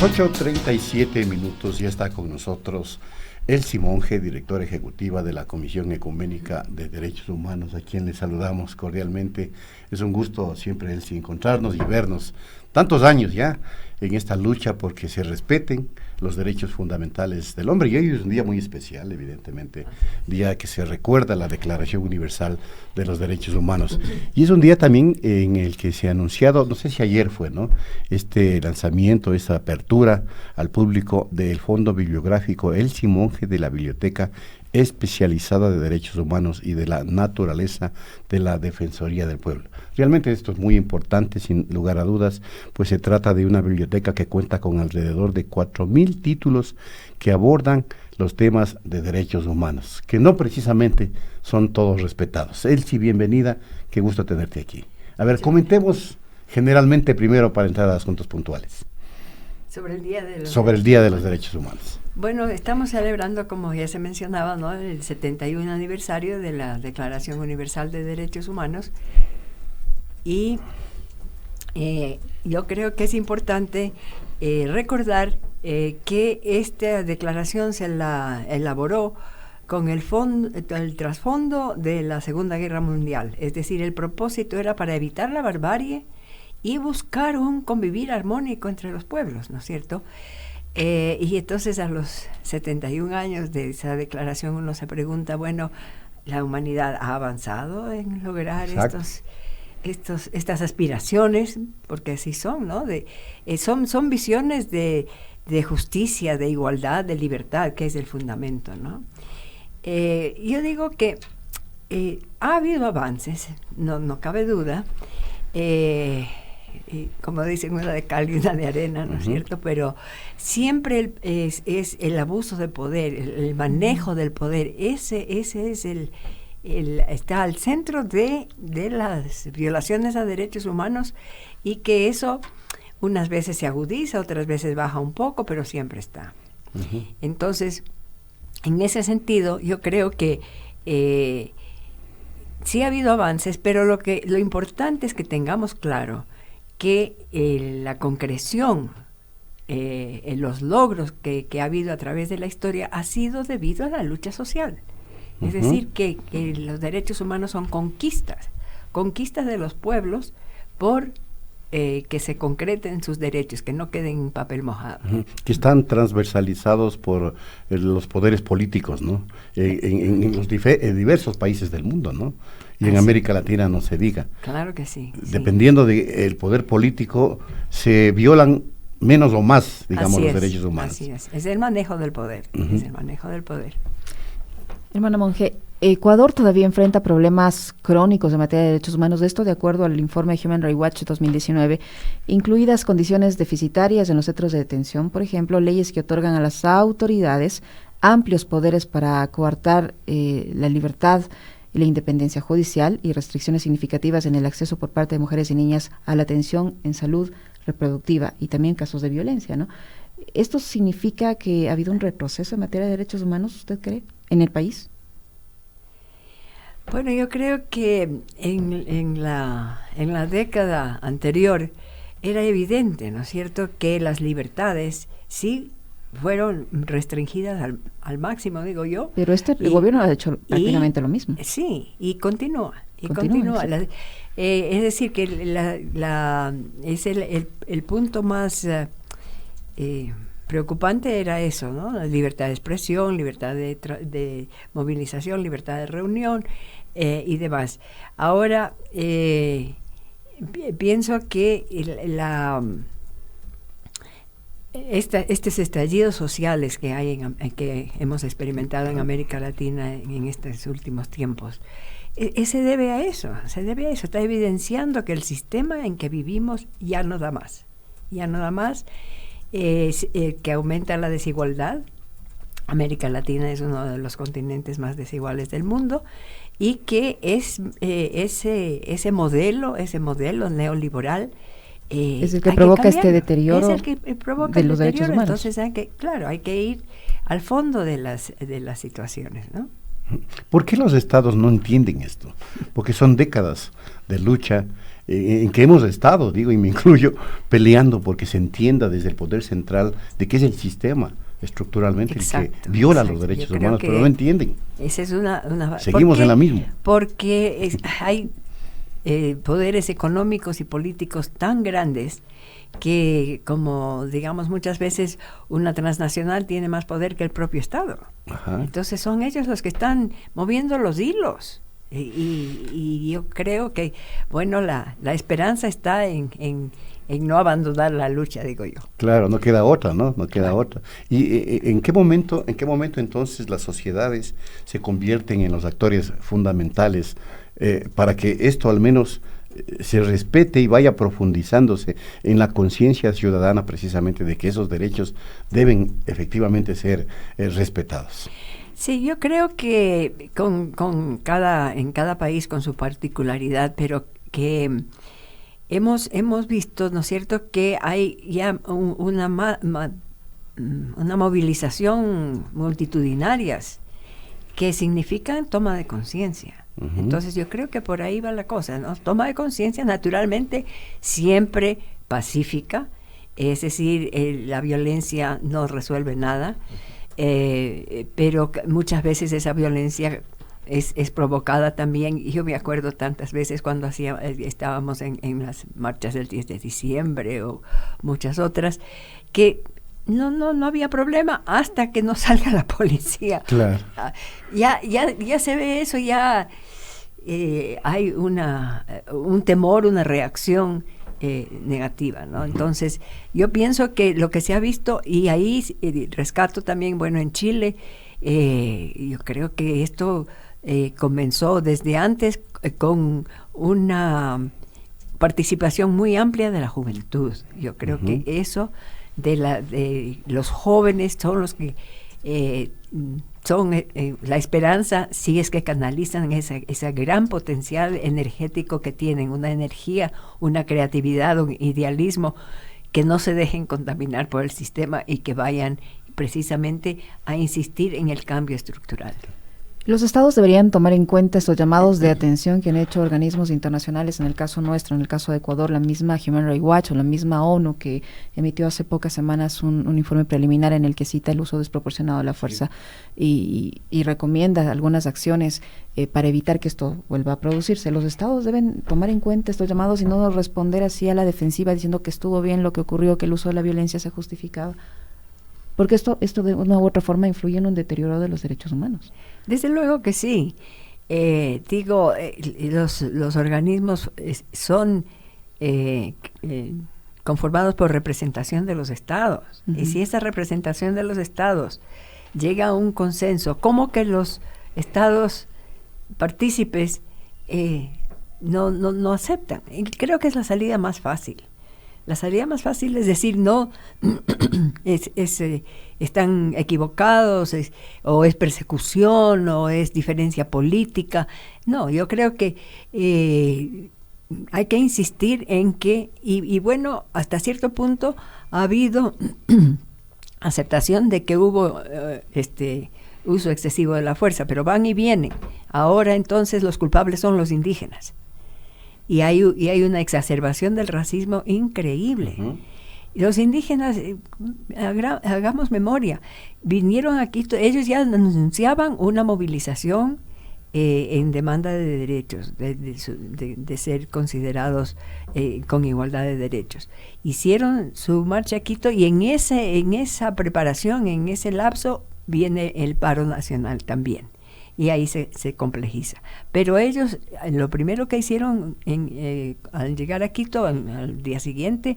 8:37 ya está con nosotros Elsie Monge, directora ejecutiva de la Comisión Ecuménica de Derechos Humanos, a quien le saludamos cordialmente. Es un gusto siempre, Elsie, encontrarnos y vernos tantos años ya en esta lucha porque se respeten los derechos fundamentales del hombre. Y hoy es un día muy especial, evidentemente, día que se recuerda la Declaración Universal de los Derechos Humanos. Y es un día también en el que se ha anunciado, no sé si ayer fue, ¿no?, este lanzamiento, esta apertura al público del Fondo Bibliográfico Elsie Monge de la Biblioteca Especializada de Derechos Humanos y de la Naturaleza de la Defensoría del Pueblo. Realmente esto es muy importante, sin lugar a dudas, pues se trata de una biblioteca que cuenta con alrededor de 4.000 títulos que abordan los temas de derechos humanos, que no precisamente son todos respetados. Elsie, bienvenida, qué gusto tenerte aquí. A ver, comentemos generalmente primero para entrar a asuntos puntuales. Sobre el Día de los Derechos Humanos. Bueno, estamos celebrando, como ya se mencionaba, ¿no?, el 71 aniversario de la Declaración Universal de Derechos Humanos, y yo creo que es importante recordar que esta declaración se la elaboró con el trasfondo de la Segunda Guerra Mundial. Es decir, el propósito era para evitar la barbarie y buscar un convivir armónico entre los pueblos, ¿no es cierto? Y entonces a los 71 años de esa declaración uno se pregunta, bueno, ¿la humanidad ha avanzado en lograr estas aspiraciones? Porque así son, ¿no? Son visiones de justicia, de igualdad, de libertad, que es el fundamento, ¿no? Yo digo que ha habido avances, no cabe duda, y como dicen, una de cal y una de arena, ¿no es cierto? Pero siempre es el abuso de poder, el manejo del poder, ese es está al centro de las violaciones a derechos humanos, y que eso unas veces se agudiza, otras veces baja un poco, pero siempre está. Entonces, en ese sentido, yo creo que sí ha habido avances, pero lo importante es que tengamos claro que la concreción, los logros que ha habido a través de la historia ha sido debido a la lucha social. Es decir, que los derechos humanos son conquistas de los pueblos por que se concreten sus derechos, que no queden en papel mojado. Que están transversalizados por los poderes políticos, ¿no? En los diversos países del mundo, ¿no? Y en América Latina no se diga. Claro que sí. Dependiendo del poder político, se violan menos o más, digamos, los derechos humanos. Así es el manejo del poder, es el manejo del poder. Hermana Monge, Ecuador todavía enfrenta problemas crónicos en materia de derechos humanos, esto de acuerdo al informe Human Rights Watch 2019, incluidas condiciones deficitarias en los centros de detención, por ejemplo, leyes que otorgan a las autoridades amplios poderes para coartar la libertad y la independencia judicial, y restricciones significativas en el acceso por parte de mujeres y niñas a la atención en salud reproductiva, y también casos de violencia, ¿no? ¿Esto significa que ha habido un retroceso en materia de derechos humanos, usted cree, en el país? Bueno, yo creo que en la década anterior era evidente, ¿no es cierto?, que las libertades sí fueron restringidas al máximo, digo yo. Pero el gobierno ha hecho prácticamente lo mismo. Sí, y continúa. Sí. Es decir, que es el punto más preocupante era eso, ¿no? La libertad de expresión, libertad de movilización, libertad de reunión y demás. Ahora, pienso que estos estallidos sociales que hay que hemos experimentado en América Latina en estos últimos tiempos, se debe a eso, está evidenciando que el sistema en que vivimos ya no da más, que aumenta la desigualdad. América Latina es uno de los continentes más desiguales del mundo, y que ese modelo neoliberal es el que provoca este deterioro de los derechos humanos. Entonces hay que ir al fondo de las situaciones, ¿no? ¿Por qué los estados no entienden esto? Porque son décadas de lucha en que hemos estado, digo, y me incluyo, peleando porque se entienda desde el poder central de qué es el sistema estructuralmente el que viola los derechos humanos, pero no entienden. Esa es Seguimos en la misma. Porque hay poderes económicos y políticos tan grandes que, como digamos muchas veces, una transnacional tiene más poder que el propio Estado. Ajá. Entonces son ellos los que están moviendo los hilos. Y yo creo que, bueno, la esperanza está en no abandonar la lucha, digo yo. Claro, no queda otra, ¿no? No queda otra. ¿Y en qué momento entonces las sociedades se convierten en los actores fundamentales para que esto al menos se respete y vaya profundizándose en la conciencia ciudadana precisamente de que esos derechos deben efectivamente ser respetados? Sí, yo creo que en cada país con su particularidad, pero que hemos visto, ¿no es cierto?, que hay ya una movilización multitudinarias que significan toma de conciencia. Uh-huh. Entonces yo creo que por ahí va la cosa, ¿no? Toma de conciencia naturalmente siempre pacífica, es decir, la violencia no resuelve nada. Pero muchas veces esa violencia es provocada también. Yo me acuerdo tantas veces cuando estábamos en las marchas del 10 de diciembre o muchas otras, que no había problema hasta que no salga la policía. Claro. Ya se ve eso, ya hay un temor, una reacción negativa, ¿no? Entonces, yo pienso que lo que se ha visto, y ahí rescato también, bueno, en Chile, yo creo que esto comenzó desde antes con una participación muy amplia de la juventud. Yo creo uh-huh. que eso de los jóvenes son los que son la esperanza, si es que canalizan ese gran potencial energético que tienen, una energía, una creatividad, un idealismo, que no se dejen contaminar por el sistema y que vayan precisamente a insistir en el cambio estructural. Los estados deberían tomar en cuenta estos llamados de atención que han hecho organismos internacionales, en el caso nuestro, en el caso de Ecuador, la misma Human Rights Watch o la misma ONU, que emitió hace pocas semanas un informe preliminar en el que cita el uso desproporcionado de la fuerza y recomienda algunas acciones para evitar que esto vuelva a producirse. Los estados deben tomar en cuenta estos llamados y no responder así a la defensiva diciendo que estuvo bien lo que ocurrió, que el uso de la violencia se justificaba. Porque esto de una u otra forma influye en un deterioro de los derechos humanos. Desde luego que sí. Los organismos son conformados por representación de los estados. Uh-huh. Y si esa representación de los estados llega a un consenso, ¿cómo que los estados partícipes no aceptan? Y creo que es la salida más fácil. La salida más fácil es decir, no, están equivocados, o es persecución, o es diferencia política. No, yo creo que hay que insistir en que, y bueno, hasta cierto punto ha habido aceptación de que hubo uso excesivo de la fuerza, pero van y vienen. Ahora entonces los culpables son los indígenas. Y hay una exacerbación del racismo increíble. Uh-huh. Los indígenas, hagamos memoria, vinieron aquí, ellos ya anunciaban una movilización en demanda de derechos, de ser considerados con igualdad de derechos. Hicieron su marcha a Quito y en esa preparación, en ese lapso, viene el paro nacional también. Y ahí se complejiza. Pero ellos, lo primero que hicieron al llegar a Quito, al día siguiente,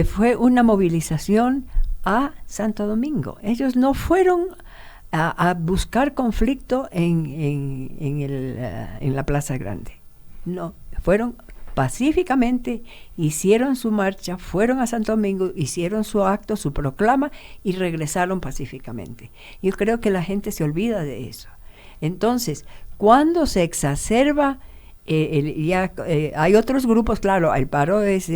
fue una movilización a Santo Domingo. Ellos no fueron a buscar conflicto en la Plaza Grande. No, fueron pacíficamente, hicieron su marcha, fueron a Santo Domingo, hicieron su acto, su proclama y regresaron pacíficamente. Yo creo que la gente se olvida de eso. Entonces, cuando se exacerba, hay otros grupos, claro, el paro es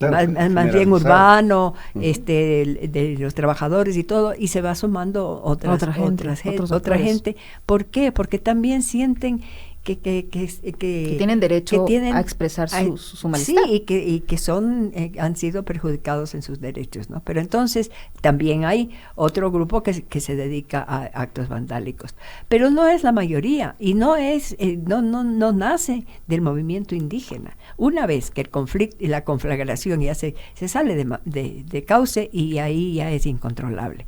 más bien urbano, uh-huh. De los trabajadores y todo, y se va sumando otra gente. ¿Por qué? Porque también sienten que tienen derecho a expresar su malestar. Sí, y que son han sido perjudicados en sus derechos, ¿no? Pero entonces también hay otro grupo que se dedica a actos vandálicos, pero no es la mayoría y no nace del movimiento indígena. Una vez que el conflicto y la conflagración ya se sale de cauce, y ahí ya es incontrolable.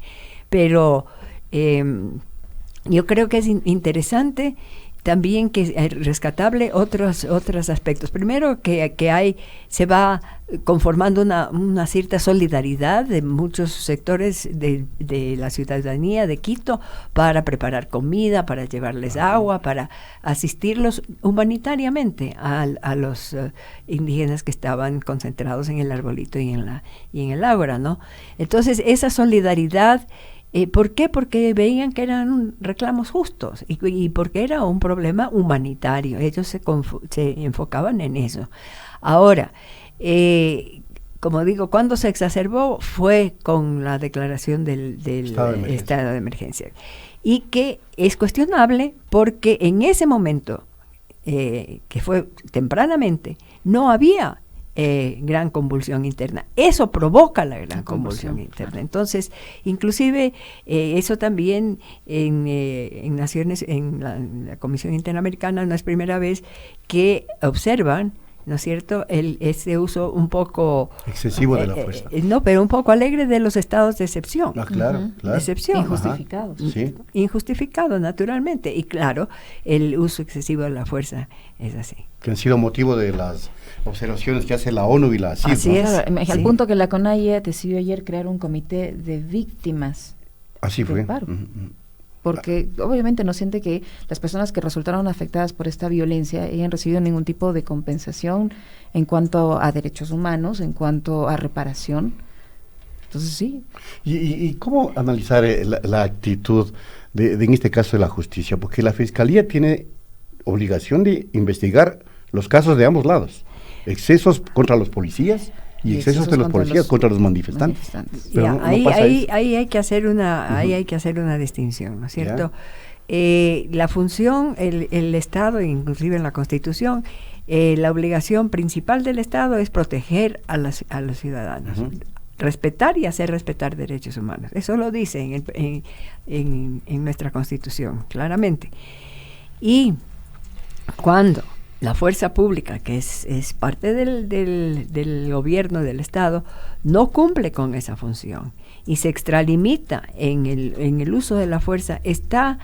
Pero yo creo que es interesante también, que es rescatable otros aspectos. Primero, que se va conformando una cierta solidaridad de muchos sectores de la ciudadanía de Quito para preparar comida, para llevarles agua, para asistirlos humanitariamente a los indígenas que estaban concentrados en el Arbolito y en el Ágora, ¿no? Entonces, esa solidaridad, ¿por qué? Porque veían que eran reclamos justos y porque era un problema humanitario. Ellos se enfocaban en eso. Ahora, como digo, cuando se exacerbó fue con la declaración del estado de emergencia. Y que es cuestionable porque en ese momento, que fue tempranamente, no había gran convulsión interna. Eso provoca la gran convulsión interna. Entonces, inclusive eso también en Naciones, en la Comisión Interamericana, no es primera vez que observan, ¿no es cierto?, ese uso un poco excesivo de la fuerza. No, pero un poco alegre de los estados de excepción. Claro. De excepción. Injustificados. Sí. Injustificado, naturalmente. Y claro, el uso excesivo de la fuerza es así. Que han sido motivo de las observaciones que hace la ONU y la CID. Así es. Al punto que la CONAIE decidió ayer crear un comité de víctimas. Así fue. Porque obviamente no siente que las personas que resultaron afectadas por esta violencia hayan recibido ningún tipo de compensación en cuanto a derechos humanos, en cuanto a reparación. Entonces sí. ¿Y cómo analizar la actitud en este caso de la justicia? Porque la Fiscalía tiene obligación de investigar los casos de ambos lados. Excesos contra los policías y excesos de los policías contra los manifestantes. Pero ahí hay que hacer una distinción, ¿no es cierto? La función, el Estado, inclusive en la Constitución, la obligación principal del Estado es proteger a los ciudadanos, respetar y hacer respetar derechos humanos. Eso lo dice en nuestra Constitución, claramente. Y cuando la fuerza pública, que es parte del gobierno del Estado, no cumple con esa función y se extralimita en el uso de la fuerza, está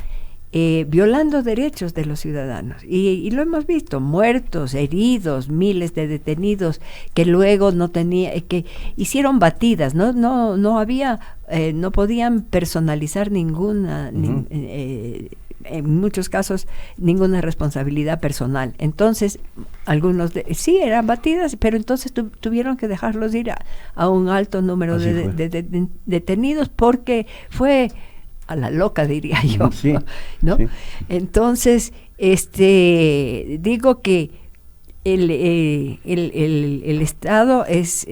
violando derechos de los ciudadanos. Y lo hemos visto, muertos, heridos, miles de detenidos que luego que hicieron batidas, no había, no podían personalizar ninguna, en muchos casos, ninguna responsabilidad personal. Entonces, algunos sí eran batidas, pero entonces tuvieron que dejarlos ir a un alto número de detenidos, porque fue a la loca, diría yo, ¿no? Sí. Entonces, digo que el Estado es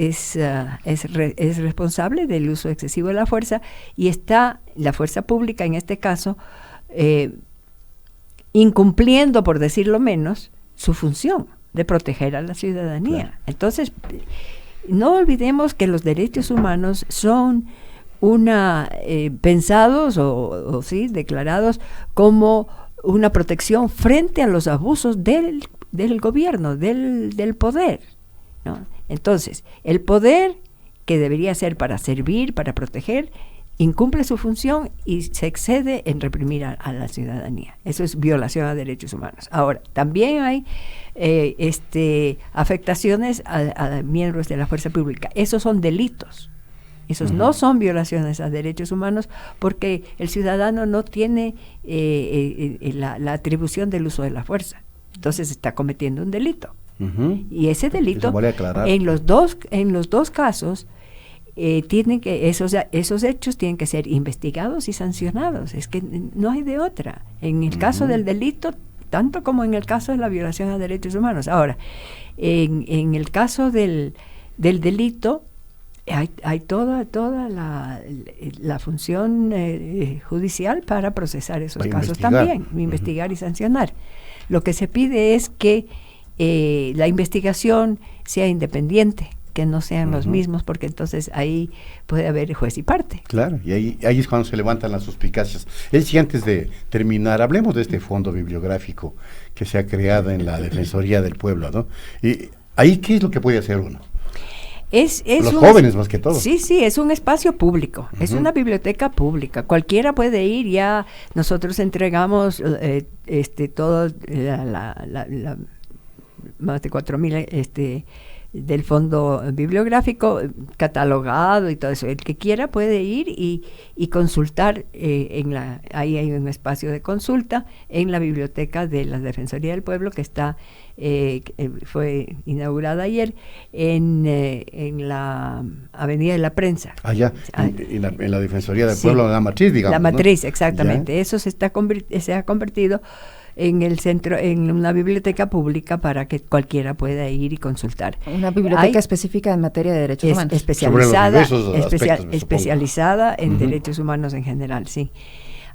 responsable del uso excesivo de la fuerza, y está la fuerza pública, en este caso, incumpliendo, por decirlo menos, su función de proteger a la ciudadanía. Claro. Entonces, no olvidemos que los derechos humanos son pensados o declarados como una protección frente a los abusos del gobierno, del poder, ¿no? Entonces, el poder, que debería ser para servir, para proteger, incumple su función y se excede en reprimir a la ciudadanía. Eso es violación a derechos humanos. Ahora, también hay afectaciones a miembros de la fuerza pública. Esos son delitos. Esos no son violaciones a derechos humanos, porque el ciudadano no tiene la atribución del uso de la fuerza. Entonces está cometiendo un delito. Y ese delito, en los dos casos, esos hechos tienen que ser investigados y sancionados. Es que no hay de otra. En el caso del delito, tanto como en el caso de la violación a derechos humanos. Ahora, en el caso del delito, hay toda la función judicial para procesar esos casos también, investigar y sancionar. Lo que se pide es que la investigación sea independiente, que no sean los mismos, porque entonces ahí puede haber juez y parte. Claro, y ahí es cuando se levantan las suspicacias. Sí, antes de terminar, hablemos de este fondo bibliográfico que se ha creado en la Defensoría del Pueblo, ¿no? Y ahí, ¿qué es lo que puede hacer uno? Los jóvenes más que todo. Sí, es un espacio público, es una biblioteca pública, cualquiera puede ir. Ya nosotros entregamos todo más de 4,000 del fondo bibliográfico catalogado y todo eso. El que quiera puede ir y consultar. Ahí hay un espacio de consulta en la biblioteca de la Defensoría del Pueblo, que está fue inaugurada ayer en la Avenida de la Prensa. Allá, en la Defensoría del Pueblo, la matriz, digamos. La matriz, ¿no? Exactamente. ¿Ya? Eso se ha convertido en el centro, en una biblioteca pública para que cualquiera pueda ir y consultar. Una biblioteca específica en materia de derechos humanos. Especializada en derechos humanos en general, sí.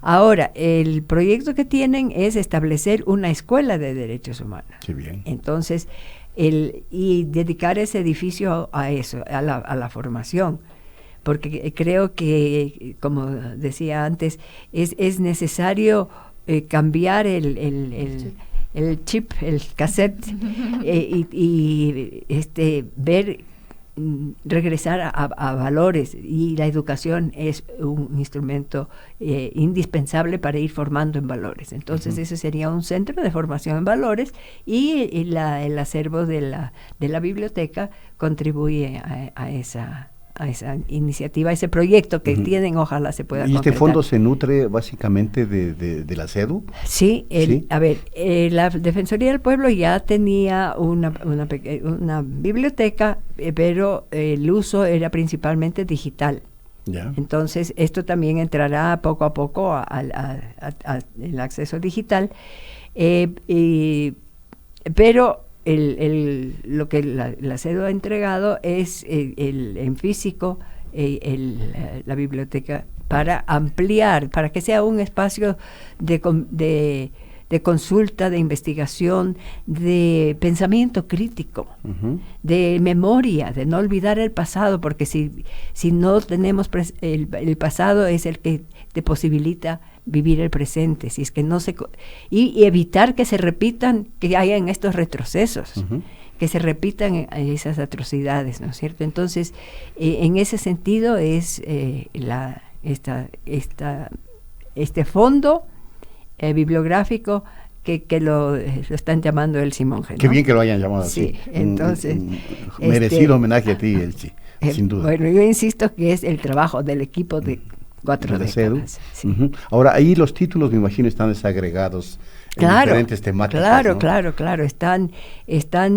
Ahora, el proyecto que tienen es establecer una escuela de derechos humanos. Qué bien. Entonces, y dedicar ese edificio a eso, a la formación. Porque creo que, como decía antes, es necesario cambiar el chip, el cassette, y ver, regresar a valores, y la educación es un instrumento indispensable para ir formando en valores. Entonces ese sería un centro de formación en valores, y el acervo de la biblioteca contribuye a esa iniciativa, a ese proyecto que tienen. Ojalá se pueda concretar. ¿Y este fondo se nutre básicamente de la CEDU? Sí, a ver, la Defensoría del Pueblo ya tenía una biblioteca, pero el uso era principalmente digital. Ya. Entonces, esto también entrará poco a poco al acceso digital, pero lo que la CEDU ha entregado es en físico la biblioteca, para ampliar, para que sea un espacio de consulta, de investigación, de pensamiento crítico, de memoria, de no olvidar el pasado, porque si no tenemos el pasado, es el que te posibilita vivir el presente, si es que no y evitar que se repitan, que hayan estos retrocesos, que se repitan esas atrocidades, ¿no es cierto? Entonces, en ese sentido es este fondo bibliográfico que lo están llamando Elsie Monge, ¿no? Qué bien que lo hayan llamado así. Sí, entonces, merecido homenaje a ti, Elsie, sin duda. Bueno, yo insisto que es el trabajo del equipo de 4 décadas. Sí. Ahora, ahí los títulos, me imagino, están desagregados en diferentes temáticas, ¿no? Claro. Están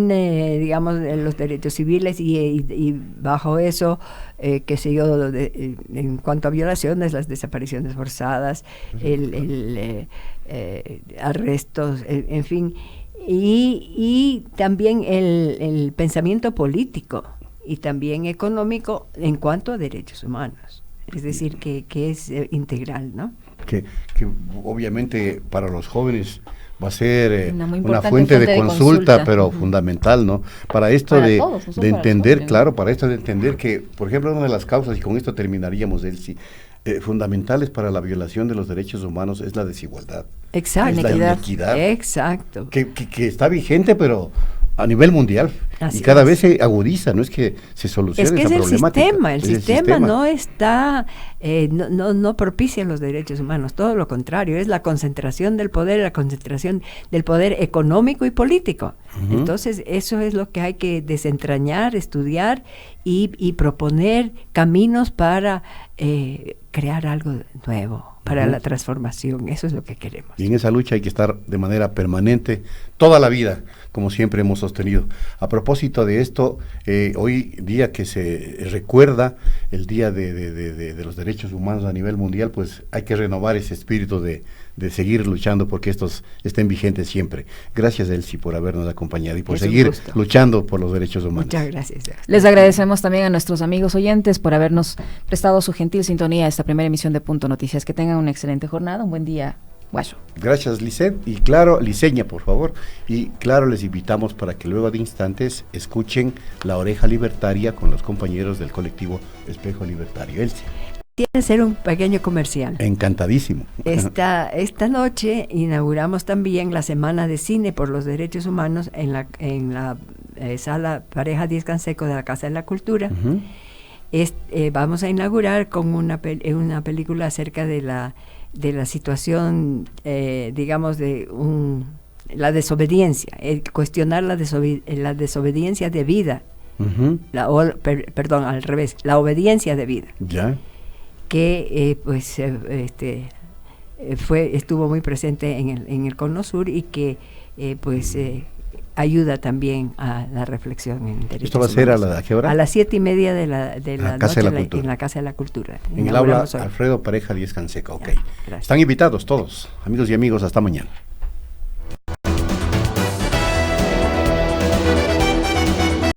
digamos, los derechos civiles, y bajo eso, qué sé yo, en cuanto a violaciones, las desapariciones forzadas, arrestos, en fin, y también el pensamiento político y también económico en cuanto a derechos humanos. Es decir, que es integral, ¿no? Que obviamente para los jóvenes va a ser una fuente de consulta, pero fundamental, ¿no? Para esto para todos, no de entender, jóvenes, claro, para esto de entender que, por ejemplo, una de las causas, y con esto terminaríamos, Elsie, fundamentales para la violación de los derechos humanos es la desigualdad. Exacto. Es la inequidad. Exacto. Que está vigente, pero a nivel mundial. Así y cada es. vez se agudiza, no es que se solucione esa problemática. El sistema no está, no propicia los derechos humanos, todo lo contrario, es la concentración del poder, la concentración del poder económico y político. Entonces, eso es lo que hay que desentrañar, estudiar y proponer caminos para crear algo nuevo, para la transformación. Eso es lo que queremos. Y en esa lucha hay que estar de manera permanente toda la vida, como siempre hemos sostenido. A propósito de esto, hoy día que se recuerda el Día de los Derechos Humanos a nivel mundial, pues hay que renovar ese espíritu de seguir luchando porque estos estén vigentes siempre. Gracias, Elsie, por habernos acompañado y por seguir luchando por los derechos humanos. Muchas gracias. Les agradecemos también a nuestros amigos oyentes por habernos prestado su gentil sintonía a esta primera emisión de Punto Noticias. Que tengan una excelente jornada, un buen día Guacho. Gracias, Lisset. Y claro, Liceña, por favor. Y claro, les invitamos para que luego de instantes escuchen La Oreja Libertaria con los compañeros del colectivo Espejo Libertario. Elsie. Tiene que ser un pequeño comercial. Encantadísimo. Esta noche inauguramos también la Semana de Cine por los Derechos Humanos en la sala Pareja Díez Canseco de la Casa de la Cultura. Ujú. Vamos a inaugurar con una película acerca de la situación, digamos, la desobediencia, cuestionar la desobediencia de vida, Ujú. perdón, al revés, la obediencia de vida, Ya. que estuvo muy presente en el Cono Sur y que ayuda también a la reflexión en derechos ¿Esto va a ser humanos. ¿a qué hora? A las 7:30 de la Casa de noche la Cultura. en la Casa de la Cultura. En el aula Inauguramos hoy. Alfredo Pareja Díez Canseco. Ok. Gracias. Están invitados todos, amigos y amigos, hasta mañana.